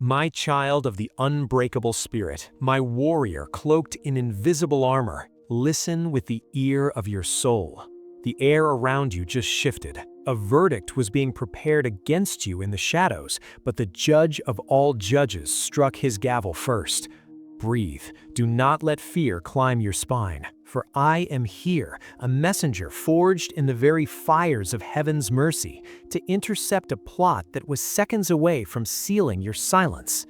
My child of the unbreakable spirit, my warrior cloaked in invisible armor, listen with the ear of your soul. The air around you just shifted. A verdict was being prepared against you in the shadows, but the judge of all judges struck his gavel first. Breathe. Do not let fear climb your spine, for I am here, a messenger forged in the very fires of heaven's mercy, to intercept a plot that was seconds away from sealing your silence.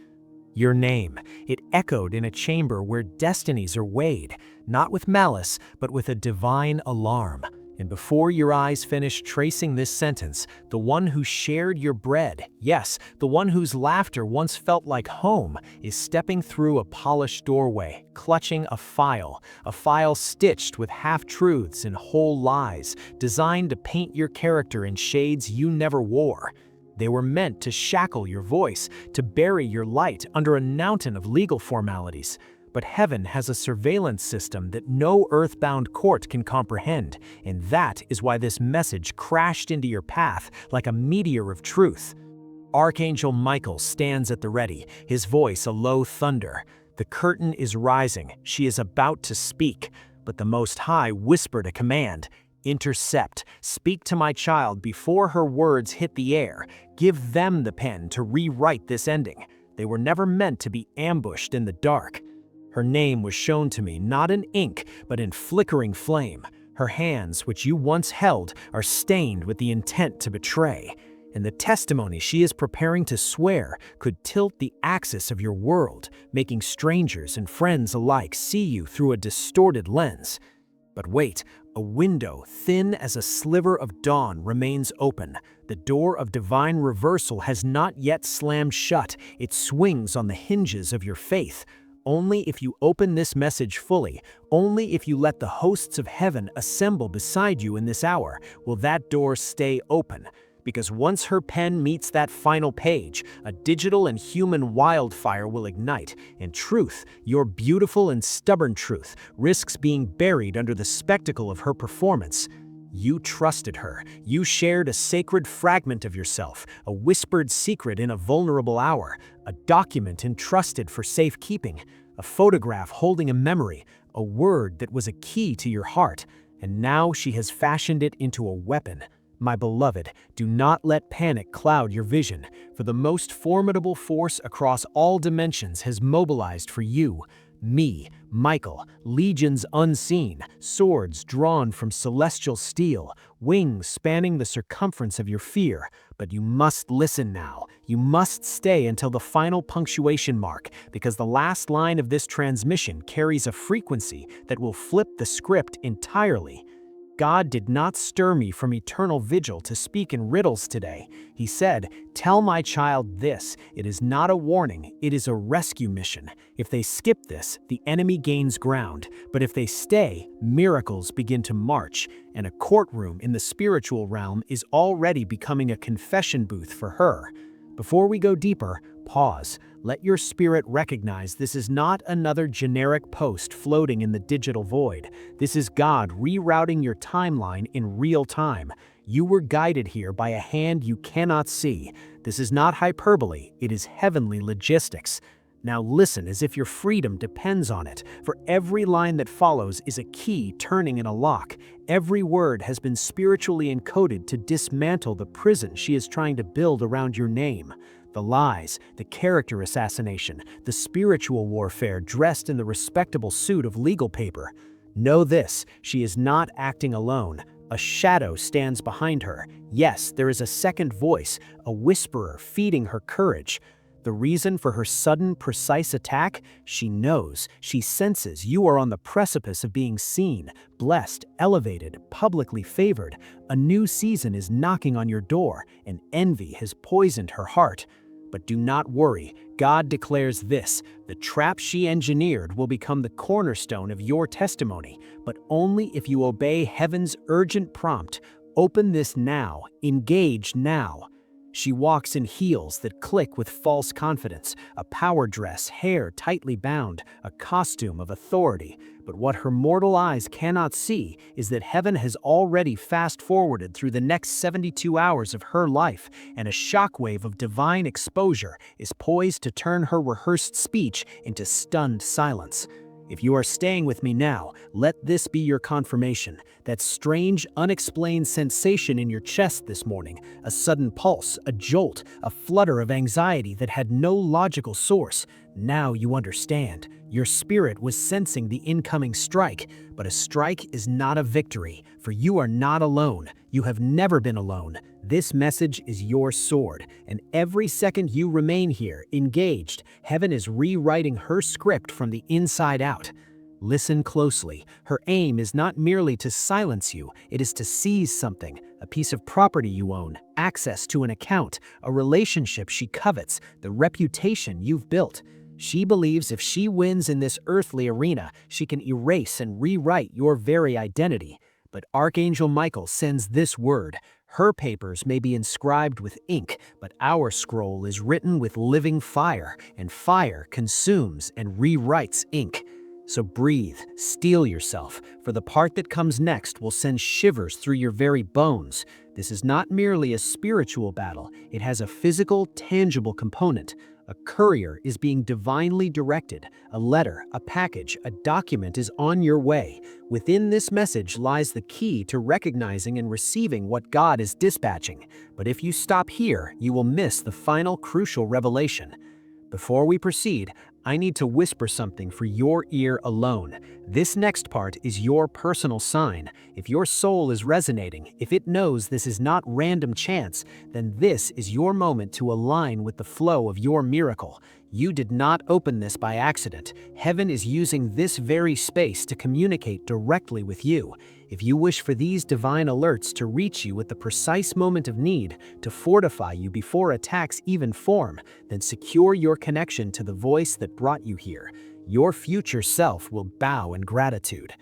Your name, it echoed in a chamber where destinies are weighed, not with malice, but with a divine alarm. And before your eyes finish tracing this sentence, the one who shared your bread, yes, the one whose laughter once felt like home, is stepping through a polished doorway, clutching a file stitched with half-truths and whole lies, designed to paint your character in shades you never wore. They were meant to shackle your voice, to bury your light under a mountain of legal formalities. But heaven has a surveillance system that no earthbound court can comprehend, and that is why this message crashed into your path like a meteor of truth. Archangel Michael stands at the ready, his voice a low thunder. The curtain is rising, she is about to speak, but the Most High whispered a command. Intercept, speak to my child before her words hit the air. Give them the pen to rewrite this ending. They were never meant to be ambushed in the dark. Her name was shown to me not in ink, but in flickering flame. Her hands, which you once held, are stained with the intent to betray. And the testimony she is preparing to swear could tilt the axis of your world, making strangers and friends alike see you through a distorted lens. But wait, a window thin as a sliver of dawn remains open. The door of divine reversal has not yet slammed shut. It swings on the hinges of your faith. Only if you open this message fully, only if you let the hosts of heaven assemble beside you in this hour, will that door stay open. Because once her pen meets that final page, a digital and human wildfire will ignite, and truth, your beautiful and stubborn truth, risks being buried under the spectacle of her performance. You trusted her. You shared a sacred fragment of yourself, a whispered secret in a vulnerable hour, a document entrusted for safekeeping, a photograph holding a memory, a word that was a key to your heart, and now she has fashioned it into a weapon. My beloved, do not let panic cloud your vision, for the most formidable force across all dimensions has mobilized for you. Me, Michael, legions unseen, swords drawn from celestial steel, wings spanning the circumference of your fear. But you must listen now. You must stay until the final punctuation mark, because the last line of this transmission carries a frequency that will flip the script entirely. God did not stir me from eternal vigil to speak in riddles today. He said, "Tell my child this, it is not a warning, it is a rescue mission. If they skip this, the enemy gains ground, but if they stay, miracles begin to march, and a courtroom in the spiritual realm is already becoming a confession booth for her." Before we go deeper, pause. Let your spirit recognize this is not another generic post floating in the digital void. This is God rerouting your timeline in real time. You were guided here by a hand you cannot see. This is not hyperbole, it is heavenly logistics. Now listen as if your freedom depends on it, for every line that follows is a key turning in a lock. Every word has been spiritually encoded to dismantle the prison she is trying to build around your name. The lies, the character assassination, the spiritual warfare dressed in the respectable suit of legal paper. Know this, she is not acting alone. A shadow stands behind her. Yes, there is a second voice, a whisperer feeding her courage. The reason for her sudden, precise attack? She knows, she senses you are on the precipice of being seen, blessed, elevated, publicly favored. A new season is knocking on your door, and envy has poisoned her heart. But do not worry, God declares this, the trap she engineered will become the cornerstone of your testimony, but only if you obey heaven's urgent prompt. Open this now, engage now. She walks in heels that click with false confidence, a power dress, hair tightly bound, a costume of authority. But what her mortal eyes cannot see is that heaven has already fast-forwarded through the next 72 hours of her life, and a shockwave of divine exposure is poised to turn her rehearsed speech into stunned silence. If you are staying with me now, let this be your confirmation. That strange, unexplained sensation in your chest this morning, a sudden pulse, a jolt, a flutter of anxiety that had no logical source. Now you understand. Your spirit was sensing the incoming strike, but a strike is not a victory, for you are not alone. You have never been alone. This message is your sword, and every second you remain here, engaged, heaven is rewriting her script from the inside out. Listen closely. Her aim is not merely to silence you, it is to seize something, a piece of property you own, access to an account, a relationship she covets, the reputation you've built. She believes if she wins in this earthly arena, she can erase and rewrite your very identity. But Archangel Michael sends this word. Her papers may be inscribed with ink, but our scroll is written with living fire, and fire consumes and rewrites ink. So breathe, steel yourself, for the part that comes next will send shivers through your very bones. This is not merely a spiritual battle, it has a physical, tangible component. A courier is being divinely directed. A letter, a package, a document is on your way. Within this message lies the key to recognizing and receiving what God is dispatching. But if you stop here, you will miss the final crucial revelation. Before we proceed, I need to whisper something for your ear alone. This next part is your personal sign. If your soul is resonating, if it knows this is not random chance, then this is your moment to align with the flow of your miracle. You did not open this by accident. Heaven is using this very space to communicate directly with you. If you wish for these divine alerts to reach you at the precise moment of need, to fortify you before attacks even form, then secure your connection to the voice that brought you here. Your future self will bow in gratitude.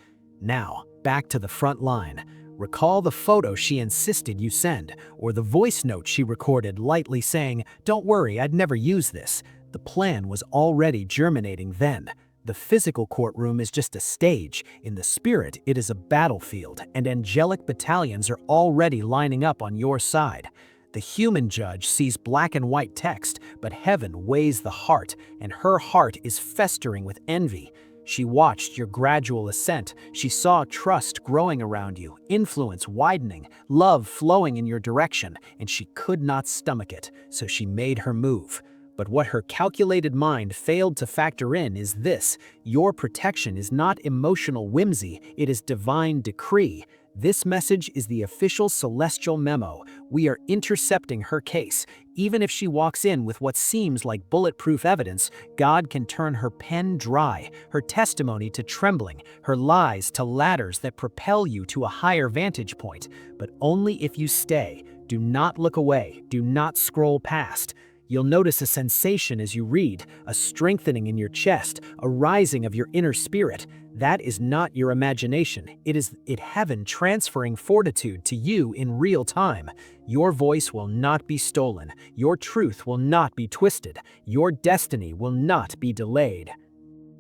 Now, back to the front line. Recall the photo she insisted you send, or the voice note she recorded lightly saying, "Don't worry, I'd never use this." The plan was already germinating then. The physical courtroom is just a stage. In the spirit, it is a battlefield, and angelic battalions are already lining up on your side. The human judge sees black and white text, but heaven weighs the heart, and her heart is festering with envy. She watched your gradual ascent. She saw trust growing around you, influence widening, love flowing in your direction, and she could not stomach it, so she made her move. But what her calculated mind failed to factor in is this: your protection is not emotional whimsy, it is divine decree. This message is the official celestial memo. We are intercepting her case. Even if she walks in with what seems like bulletproof evidence, God can turn her pen dry, her testimony to trembling, her lies to ladders that propel you to a higher vantage point. But only if you stay. Do not look away. Do not scroll past. You'll notice a sensation as you read, a strengthening in your chest, a rising of your inner spirit. That is not your imagination. It is heaven transferring fortitude to you in real time. Your voice will not be stolen. Your truth will not be twisted. Your destiny will not be delayed.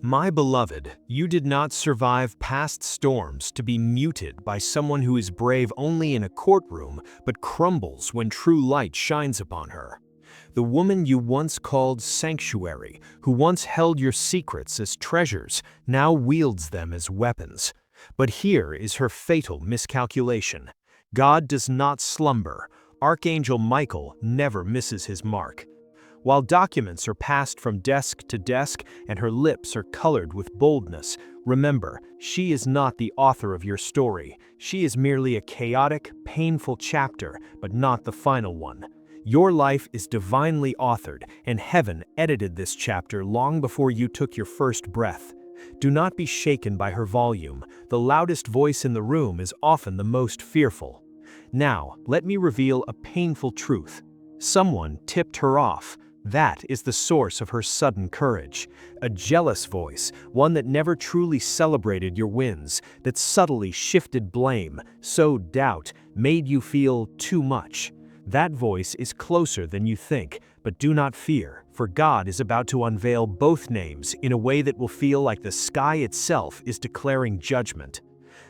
My beloved, you did not survive past storms to be muted by someone who is brave only in a courtroom but crumbles when true light shines upon her. The woman you once called sanctuary, who once held your secrets as treasures, now wields them as weapons. But here is her fatal miscalculation. God does not slumber. Archangel Michael never misses his mark. While documents are passed from desk to desk and her lips are colored with boldness, remember, she is not the author of your story. She is merely a chaotic, painful chapter, but not the final one. Your life is divinely authored, and heaven edited this chapter long before you took your first breath. Do not be shaken by her volume. The loudest voice in the room is often the most fearful. Now, let me reveal a painful truth. Someone tipped her off. That is the source of her sudden courage. A jealous voice, one that never truly celebrated your wins, that subtly shifted blame, sowed doubt, made you feel too much. That voice is closer than you think, but do not fear, for God is about to unveil both names in a way that will feel like the sky itself is declaring judgment.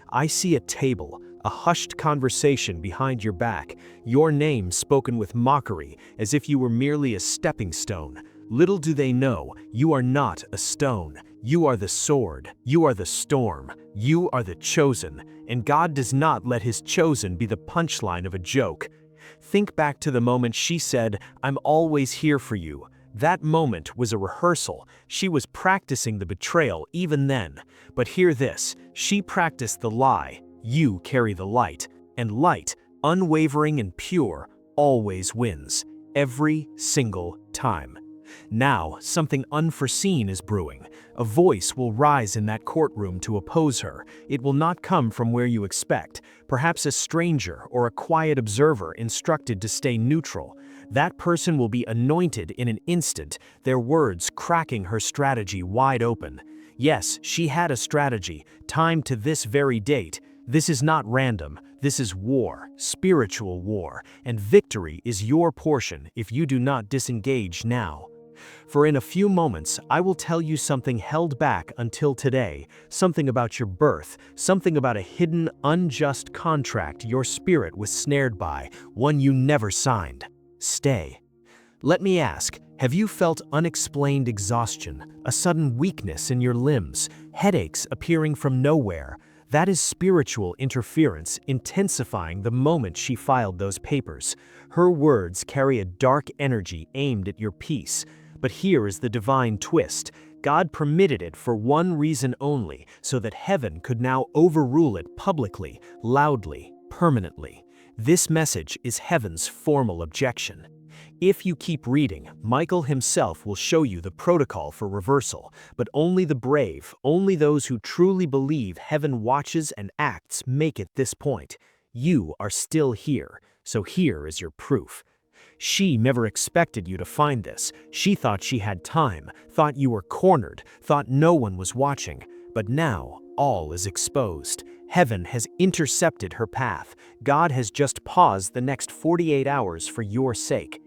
I see a table, a hushed conversation behind your back, your name spoken with mockery, as if you were merely a stepping stone. Little do they know, you are not a stone. You are the sword, you are the storm, you are the chosen, and God does not let his chosen be the punchline of a joke. Think back to the moment she said, "I'm always here for you." That moment was a rehearsal. She was practicing the betrayal even then. But hear this, she practiced the lie. You carry the light, and light, unwavering and pure, always wins. Every single time. Now, something unforeseen is brewing. A voice will rise in that courtroom to oppose her. It will not come from where you expect, perhaps a stranger or a quiet observer instructed to stay neutral. That person will be anointed in an instant, their words cracking her strategy wide open. Yes, she had a strategy, timed to this very date. This is not random. This is war, spiritual war, and victory is your portion if you do not disengage now. For in a few moments, I will tell you something held back until today, something about your birth, something about a hidden, unjust contract your spirit was snared by, one you never signed. Stay. Let me ask, have you felt unexplained exhaustion, a sudden weakness in your limbs, headaches appearing from nowhere? That is spiritual interference intensifying the moment she filed those papers. Her words carry a dark energy aimed at your peace. But here is the divine twist. God permitted it for one reason only, so that heaven could now overrule it publicly, loudly, permanently. This message is heaven's formal objection. If you keep reading, Michael himself will show you the protocol for reversal, but only the brave, only those who truly believe heaven watches and acts make it this point. You are still here, so here is your proof. She never expected you to find this. She thought she had time, thought you were cornered, thought no one was watching. But now, all is exposed. Heaven has intercepted her path. God has just paused the next 48 hours for your sake.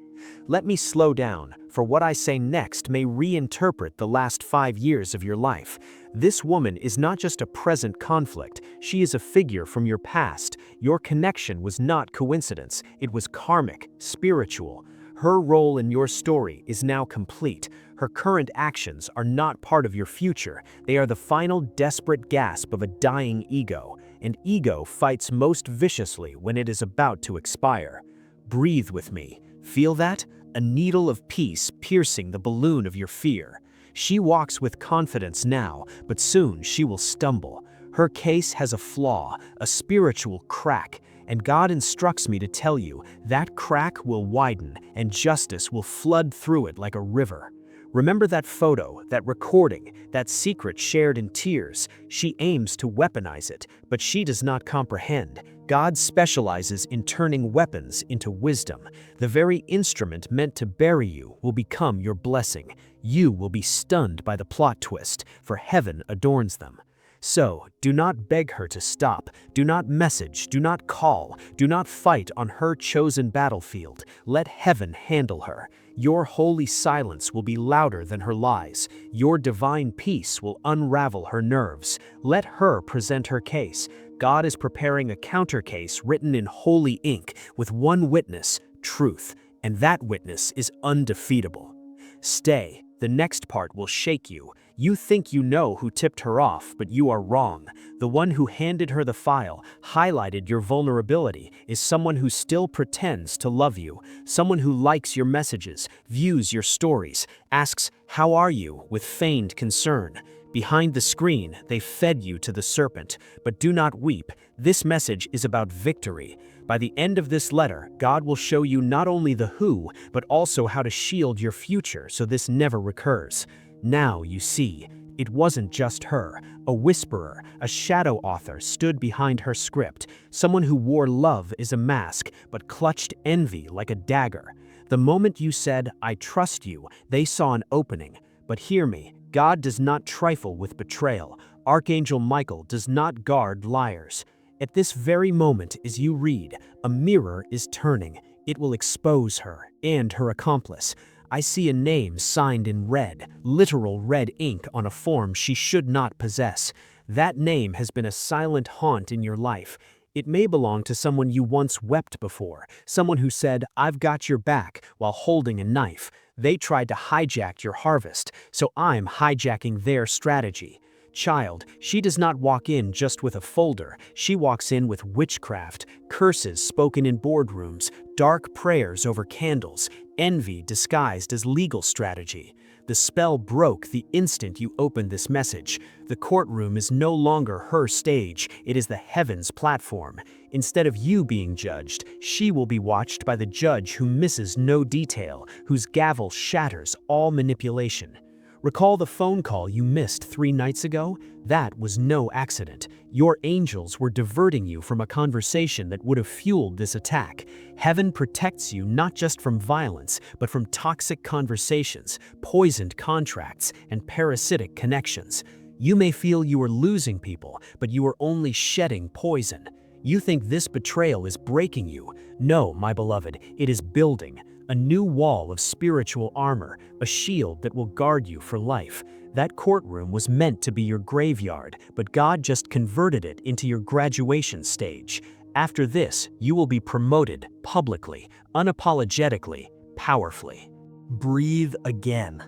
Let me slow down, for what I say next may reinterpret the last 5 years of your life. This woman is not just a present conflict, she is a figure from your past. Your connection was not coincidence, it was karmic, spiritual. Her role in your story is now complete. Her current actions are not part of your future, they are the final desperate gasp of a dying ego. And ego fights most viciously when it is about to expire. Breathe with me. Feel that? A needle of peace piercing the balloon of your fear. She walks with confidence now, but soon she will stumble. Her case has a flaw, a spiritual crack, and God instructs me to tell you that crack will widen and justice will flood through it like a river. Remember that photo, that recording, that secret shared in tears. She aims to weaponize it, but she does not comprehend. God specializes in turning weapons into wisdom. The very instrument meant to bury you will become your blessing. You will be stunned by the plot twist, for heaven adorns them. So, do not beg her to stop, do not message, do not call, do not fight on her chosen battlefield. Let heaven handle her. Your holy silence will be louder than her lies. Your divine peace will unravel her nerves. Let her present her case. God is preparing a counter case written in holy ink with one witness, truth, and that witness is undefeatable. Stay, the next part will shake you. You think you know who tipped her off, but you are wrong. The one who handed her the file, highlighted your vulnerability, is someone who still pretends to love you, someone who likes your messages, views your stories, asks, "How are you?" with feigned concern. Behind the screen, they fed you to the serpent. But do not weep. This message is about victory. By the end of this letter, God will show you not only the who, but also how to shield your future so this never recurs. Now you see, it wasn't just her. A whisperer, a shadow author stood behind her script, someone who wore love as a mask, but clutched envy like a dagger. The moment you said, "I trust you," they saw an opening. But hear me, God does not trifle with betrayal. Archangel Michael does not guard liars. At this very moment as you read, a mirror is turning. It will expose her and her accomplice. I see a name signed in red, literal red ink on a form she should not possess. That name has been a silent haunt in your life. It may belong to someone you once wept before, someone who said, "I've got your back," while holding a knife. They tried to hijack your harvest, so I'm hijacking their strategy. Child, she does not walk in just with a folder. She walks in with witchcraft, curses spoken in boardrooms, dark prayers over candles, envy disguised as legal strategy. The spell broke the instant you opened this message. The courtroom is no longer her stage, it is the heavens' platform. Instead of you being judged, she will be watched by the judge who misses no detail, whose gavel shatters all manipulation. Recall the phone call you missed 3 nights ago? That was no accident. Your angels were diverting you from a conversation that would have fueled this attack. Heaven protects you not just from violence, but from toxic conversations, poisoned contracts, and parasitic connections. You may feel you are losing people, but you are only shedding poison. You think this betrayal is breaking you. No, my beloved, it is building. A new wall of spiritual armor, a shield that will guard you for life. That courtroom was meant to be your graveyard, but God just converted it into your graduation stage. After this, you will be promoted publicly, unapologetically, powerfully. Breathe again.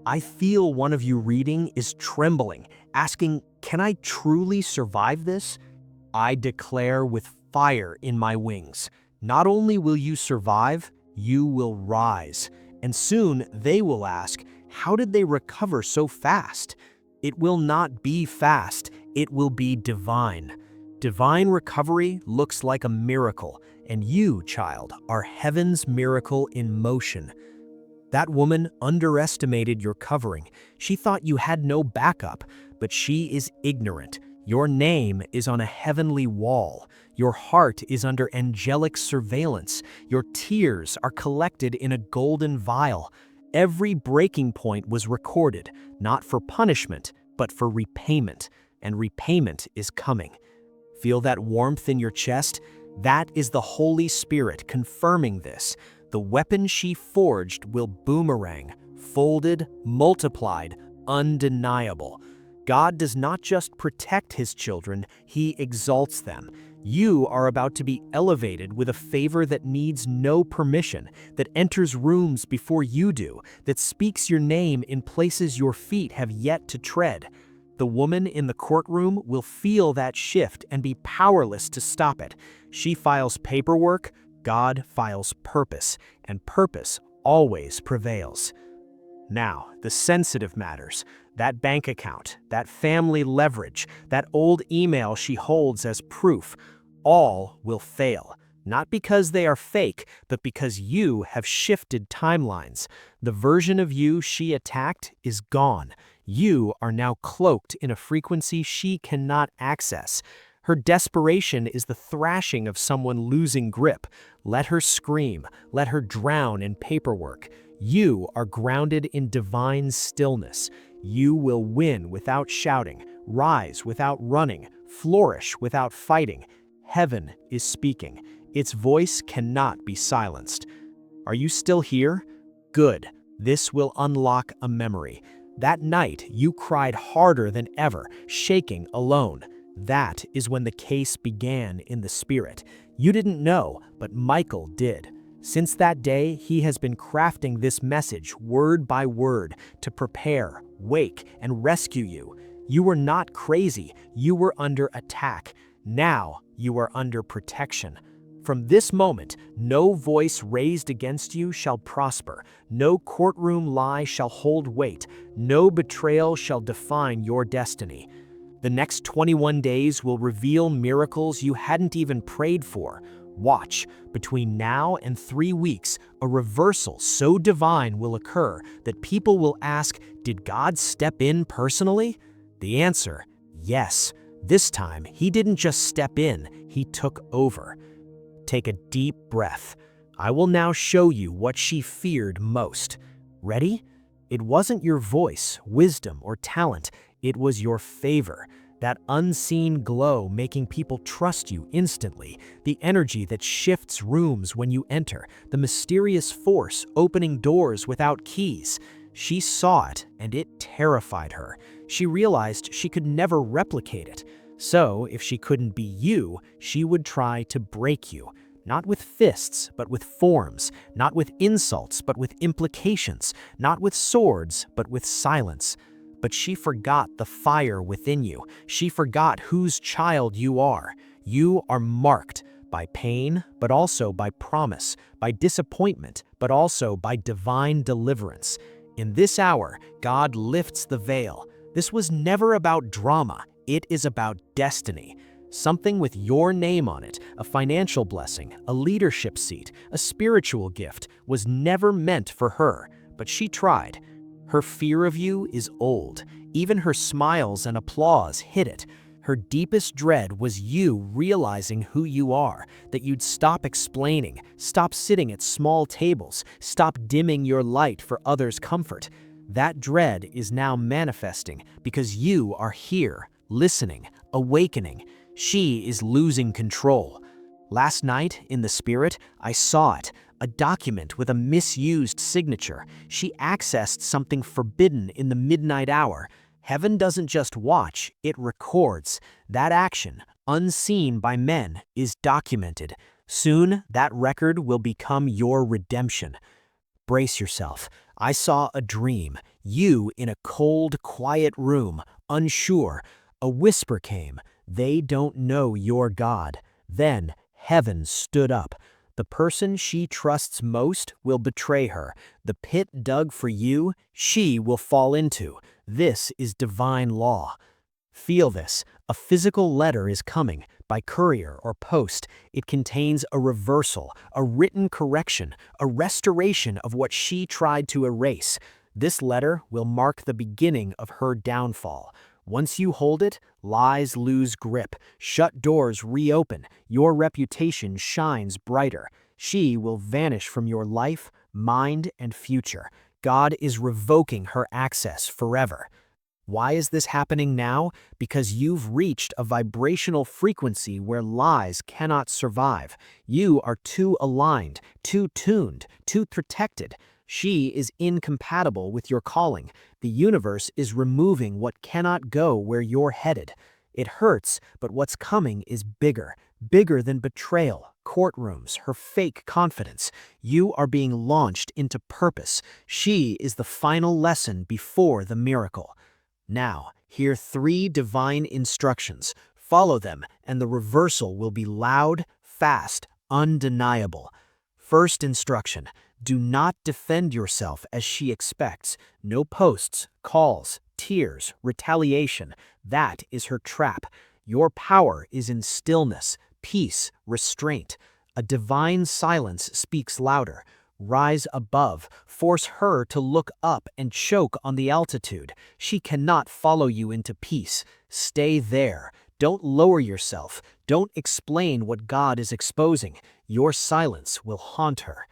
I feel one of you reading is trembling, asking, "Can I truly survive this?" I declare with fire in my wings, not only will you survive, you will rise. And soon they will ask, how did they recover so fast? It will not be fast, it will be divine. Divine recovery looks like a miracle, and you, child, are heaven's miracle in motion. That woman underestimated your covering. She thought you had no backup, but she is ignorant. Your name is on a heavenly wall. Your heart is under angelic surveillance. Your tears are collected in a golden vial. Every breaking point was recorded, not for punishment, but for repayment. And repayment is coming. Feel that warmth in your chest? That is the Holy Spirit confirming this. The weapon she forged will boomerang, folded, multiplied, undeniable. God does not just protect his children, he exalts them. You are about to be elevated with a favor that needs no permission, that enters rooms before you do, that speaks your name in places your feet have yet to tread. The woman in the courtroom will feel that shift and be powerless to stop it. She files paperwork, God files purpose, and purpose always prevails. Now, the sensitive matters. That bank account, that family leverage, that old email she holds as proof, all will fail. Not because they are fake, but because you have shifted timelines. The version of you she attacked is gone. You are now cloaked in a frequency she cannot access. Her desperation is the thrashing of someone losing grip. Let her scream. Let her drown in paperwork. You are grounded in divine stillness. You will win without shouting, rise without running, flourish without fighting. Heaven is speaking. Its voice cannot be silenced. Are you still here? Good. This will unlock a memory. That night, you cried harder than ever, shaking alone. That is when the case began in the spirit. You didn't know, but Michael did. Since that day, he has been crafting this message word by word to prepare, wake, and rescue you. You were not crazy. You were under attack. Now you are under protection. From this moment, no voice raised against you shall prosper. No courtroom lie shall hold weight. No betrayal shall define your destiny. The next 21 days will reveal miracles you hadn't even prayed for. Watch, between now and 3 weeks, a reversal so divine will occur that people will ask, did God step in personally? The answer, yes. This time, he didn't just step in, he took over. Take a deep breath. I will now show you what she feared most. Ready? It wasn't your voice, wisdom, or talent. It was your favor. That unseen glow making people trust you instantly, the energy that shifts rooms when you enter, the mysterious force opening doors without keys. She saw it, and it terrified her. She realized she could never replicate it. So, if she couldn't be you, she would try to break you. Not with fists, but with forms. Not with insults, but with implications. Not with swords, but with silence. But she forgot the fire within you. She forgot whose child you are. You are marked by pain, but also by promise, by disappointment, but also by divine deliverance. In this hour, God lifts the veil. This was never about drama. It is about destiny. Something with your name on it, a financial blessing, a leadership seat, a spiritual gift, was never meant for her, but she tried. Her fear of you is old. Even her smiles and applause hid it. Her deepest dread was you realizing who you are, that you'd stop explaining, stop sitting at small tables, stop dimming your light for others' comfort. That dread is now manifesting because you are here, listening, awakening. She is losing control. Last night, in the spirit, I saw it. A document with a misused signature. She accessed something forbidden in the midnight hour. Heaven doesn't just watch, it records. That action, unseen by men, is documented. Soon, that record will become your redemption. Brace yourself. I saw a dream. You in a cold, quiet room, unsure. A whisper came. They don't know your God. Then, heaven stood up. The person she trusts most will betray her. The pit dug for you, she will fall into. This is divine law. Feel this. A physical letter is coming, by courier or post. It contains a reversal, a written correction, a restoration of what she tried to erase. This letter will mark the beginning of her downfall. Once you hold it, lies lose grip, shut doors reopen, your reputation shines brighter. She will vanish from your life, mind, and future. God is revoking her access forever. Why is this happening now? Because you've reached a vibrational frequency where lies cannot survive. You are too aligned, too tuned, too protected. She is incompatible with your calling. The universe is removing what cannot go where you're headed. It hurts, but what's coming is bigger. Bigger than betrayal, courtrooms, her fake confidence. You are being launched into purpose. She is the final lesson before the miracle. Now, hear 3 divine instructions. Follow them, and the reversal will be loud, fast, undeniable. First instruction. Do not defend yourself as she expects. No posts, calls, tears, retaliation. That is her trap. Your power is in stillness, peace, restraint. A divine silence speaks louder. Rise above, force her to look up and choke on the altitude. She cannot follow you into peace. Stay there. Don't lower yourself. Don't explain what God is exposing. Your silence will haunt her.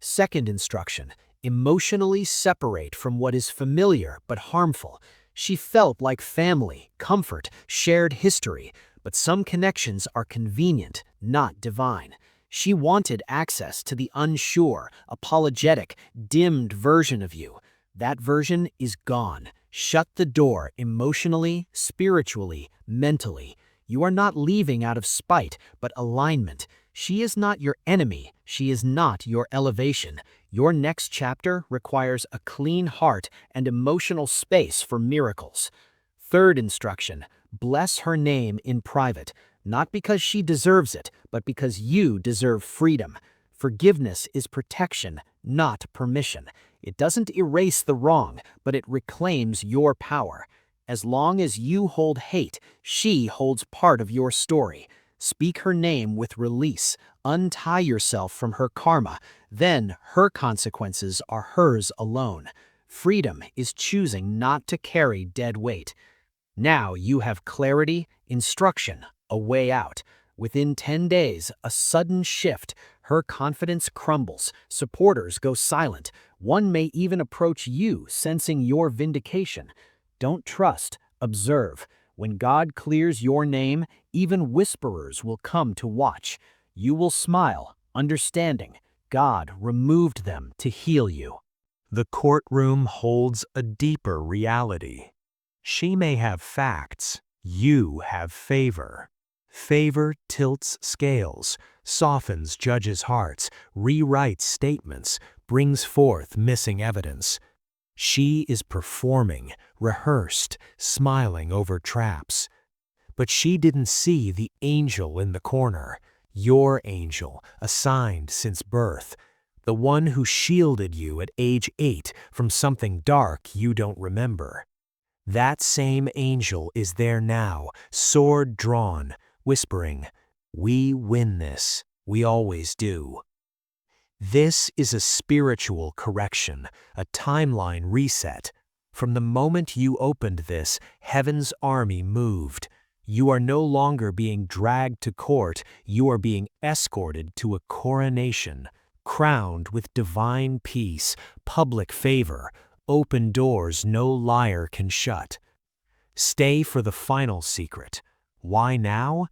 Second instruction, emotionally separate from what is familiar but harmful. She felt like family, comfort, shared history, but some connections are convenient, not divine. She wanted access to the unsure, apologetic, dimmed version of you. That version is gone. Shut the door emotionally, spiritually, mentally. You are not leaving out of spite, but alignment. She is not your enemy. She is not your elevation. Your next chapter requires a clean heart and emotional space for miracles. Third instruction, bless her name in private, not because she deserves it, but because you deserve freedom. Forgiveness is protection, not permission. It doesn't erase the wrong, but it reclaims your power. As long as you hold hate, she holds part of your story. Speak her name with release. Untie yourself from her karma. Then her consequences are hers alone. Freedom is choosing not to carry dead weight. Now you have clarity, instruction, a way out. Within 10 days, a sudden shift. Her confidence crumbles. Supporters go silent. One may even approach you, sensing your vindication. Don't trust, observe. When God clears your name, even whisperers will come to watch. You will smile, understanding God removed them to heal you. The courtroom holds a deeper reality. She may have facts, you have favor. Favor tilts scales, softens judges' hearts, rewrites statements, brings forth missing evidence. She is performing, rehearsed, smiling over traps. But she didn't see the angel in the corner, your angel, assigned since birth, the one who shielded you at age 8 from something dark you don't remember. That same angel is there now, sword drawn, whispering, "We win this, we always do." This is a spiritual correction, a timeline reset. From the moment you opened this, heaven's army moved. You are no longer being dragged to court, you are being escorted to a coronation, crowned with divine peace, public favor, open doors no liar can shut. Stay for the final secret. Why now?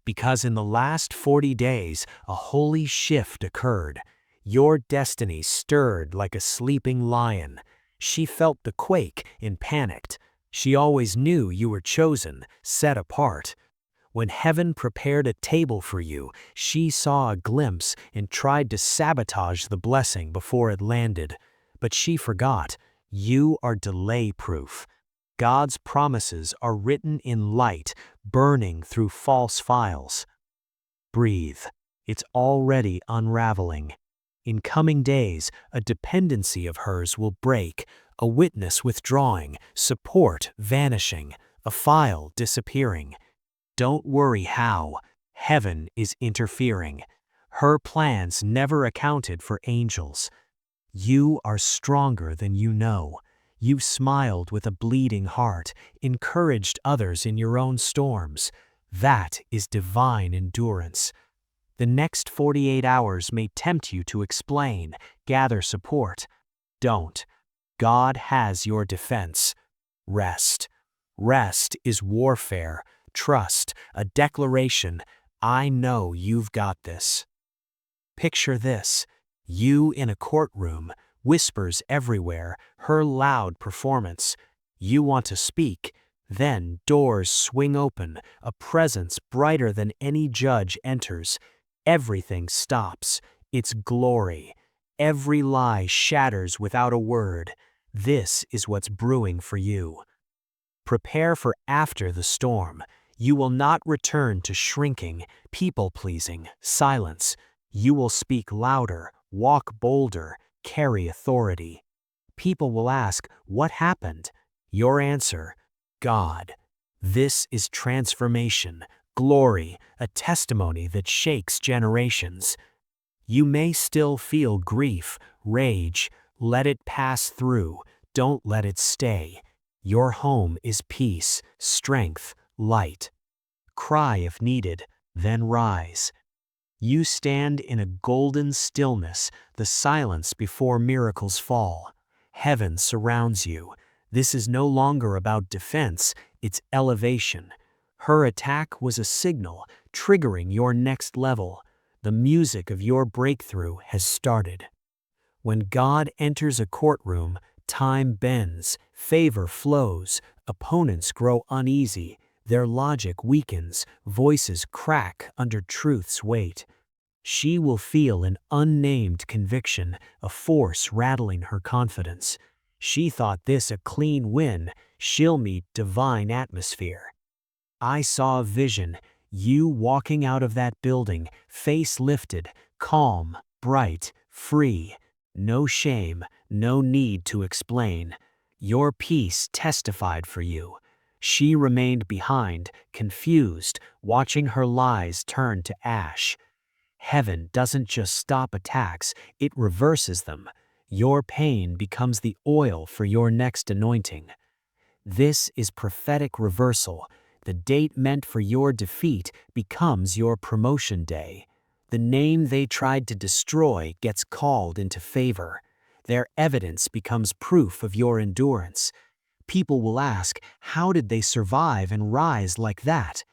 Because in the last 40 days, a holy shift occurred. Your destiny stirred like a sleeping lion. She felt the quake and panicked. She always knew you were chosen, set apart. When heaven prepared a table for you, she saw a glimpse and tried to sabotage the blessing before it landed. But she forgot. You are delay-proof. God's promises are written in light, burning through false files. Breathe. It's already unraveling. In coming days, a dependency of hers will break, a witness withdrawing, support vanishing, a file disappearing. Don't worry how. Heaven is interfering. Her plans never accounted for angels. You are stronger than you know. You smiled with a bleeding heart, encouraged others in your own storms. That is divine endurance. The next 48 hours may tempt you to explain, gather support. Don't. God has your defense. Rest. Rest is warfare, trust, a declaration. I know you've got this. Picture this. You in a courtroom, whispers everywhere, her loud performance. You want to speak. Then doors swing open, a presence brighter than any judge enters. Everything stops. It's glory. Every lie shatters without a word. This is what's brewing for you. Prepare for after the storm. You will not return to shrinking, people-pleasing, silence. You will speak louder, walk bolder, carry authority. People will ask, what happened? Your answer, God. This is transformation, glory, a testimony that shakes generations. You may still feel grief, rage. Let it pass through. Don't let it stay. Your home is peace, strength, light. Cry if needed, then rise. You stand in a golden stillness, the silence before miracles fall. Heaven surrounds you. This is no longer about defense, it's elevation. Her attack was a signal, triggering your next level. The music of your breakthrough has started. When God enters a courtroom, time bends, favor flows, opponents grow uneasy, their logic weakens, voices crack under truth's weight. She will feel an unnamed conviction, a force rattling her confidence. She thought this a clean win, she'll meet divine atmosphere. I saw a vision, you walking out of that building, face lifted, calm, bright, free. No shame, no need to explain. Your peace testified for you. She remained behind, confused, watching her lies turn to ash. Heaven doesn't just stop attacks, it reverses them. Your pain becomes the oil for your next anointing. This is prophetic reversal. The date meant for your defeat becomes your promotion day. The name they tried to destroy gets called into favor. Their evidence becomes proof of your endurance. People will ask, how did they survive and rise like that?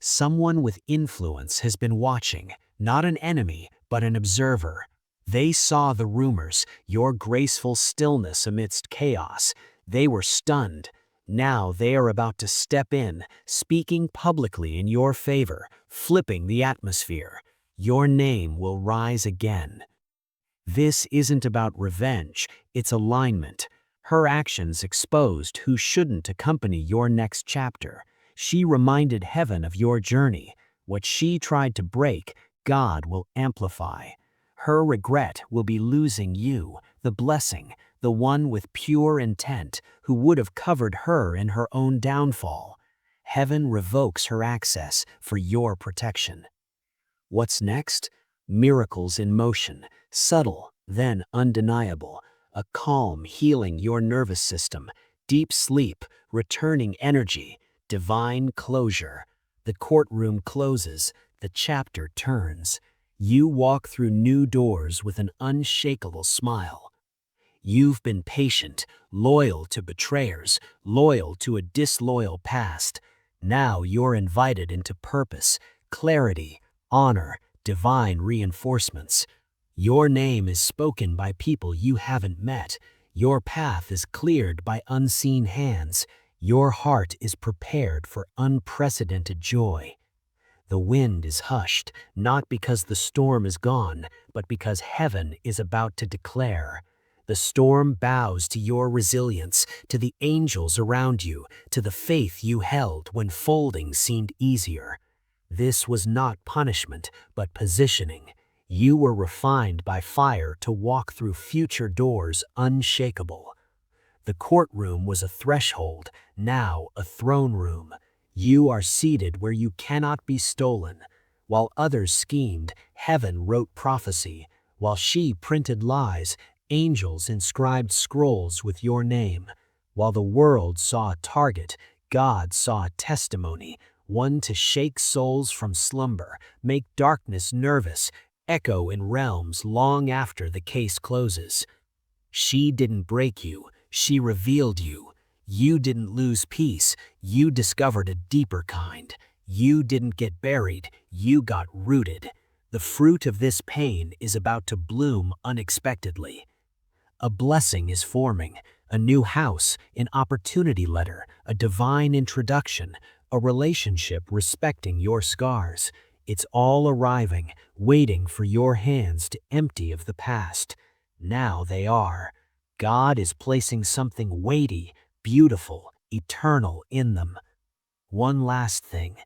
Someone with influence has been watching, not an enemy, but an observer. They saw the rumors, your graceful stillness amidst chaos. They were stunned. Now they are about to step in, speaking publicly in your favor, flipping the atmosphere. Your name will rise again. This isn't about revenge, it's alignment. Her actions exposed who shouldn't accompany your next chapter. She reminded heaven of your journey. What she tried to break, God will amplify. Her regret will be losing you, the blessing, the one with pure intent, who would have covered her in her own downfall. Heaven revokes her access for your protection. What's next? Miracles in motion, subtle, then undeniable. A calm healing your nervous system, deep sleep, returning energy, divine closure. The courtroom closes, the chapter turns. You walk through new doors with an unshakable smile. You've been patient, loyal to betrayers, loyal to a disloyal past. Now you're invited into purpose, clarity, honor, divine reinforcements. Your name is spoken by people you haven't met. Your path is cleared by unseen hands. Your heart is prepared for unprecedented joy. The wind is hushed, not because the storm is gone, but because heaven is about to declare. The storm bows to your resilience, to the angels around you, to the faith you held when folding seemed easier. This was not punishment, but positioning. You were refined by fire to walk through future doors unshakable. The courtroom was a threshold, now a throne room. You are seated where you cannot be stolen. While others schemed, heaven wrote prophecy. While she printed lies, angels inscribed scrolls with your name. While the world saw a target, God saw a testimony, one to shake souls from slumber, make darkness nervous, echo in realms long after the case closes. She didn't break you, she revealed you. You didn't lose peace, you discovered a deeper kind. You didn't get buried, you got rooted. The fruit of this pain is about to bloom unexpectedly. A blessing is forming, a new house, an opportunity letter, a divine introduction, a relationship respecting your scars. It's all arriving, waiting for your hands to empty of the past. Now they are. God is placing something weighty, beautiful, eternal in them. One last thing.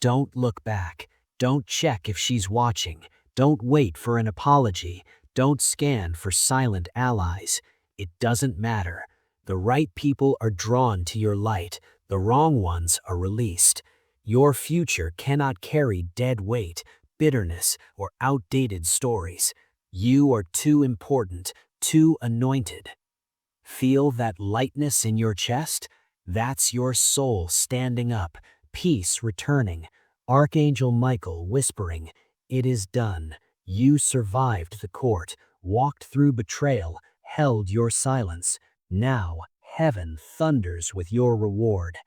Don't look back. Don't check if she's watching. Don't wait for an apology. Don't scan for silent allies. It doesn't matter. The right people are drawn to your light. The wrong ones are released. Your future cannot carry dead weight, bitterness, or outdated stories. You are too important, too anointed. Feel that lightness in your chest? That's your soul standing up, peace returning, Archangel Michael whispering, "It is done. You survived the court, walked through betrayal, held your silence. Now heaven thunders with your reward."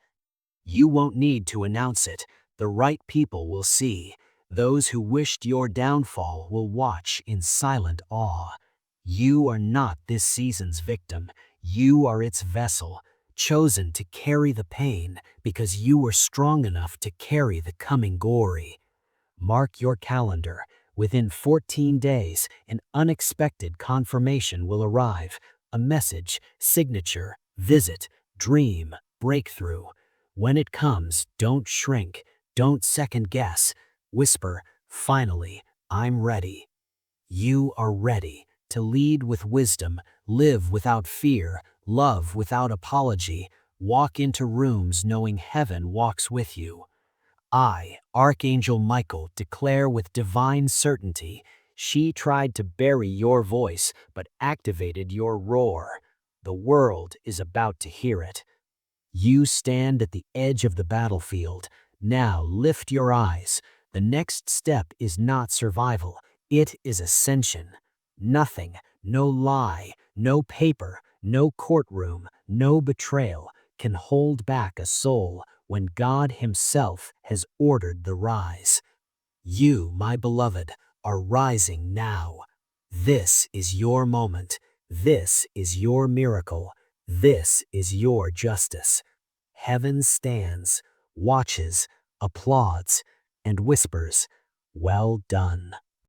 You won't need to announce it. The right people will see. Those who wished your downfall will watch in silent awe. You are not this season's victim. You are its vessel, chosen to carry the pain because you were strong enough to carry the coming glory. Mark your calendar. Within 14 days, an unexpected confirmation will arrive. A message, signature, visit, dream, breakthrough. When it comes, don't shrink, don't second guess. Whisper, "Finally, I'm ready." You are ready to lead with wisdom, live without fear, love without apology, walk into rooms knowing heaven walks with you. I, Archangel Michael, declare with divine certainty, she tried to bury your voice but activated your roar. The world is about to hear it. You stand at the edge of the battlefield. Now lift your eyes. The next step is not survival. It is ascension. Nothing, no lie, no paper, no courtroom, no betrayal. can hold back a soul when God Himself has ordered the rise. You, my beloved, are rising now. This is your moment. This is your miracle. This is your justice. Heaven stands, watches, applauds, and whispers, "Well done."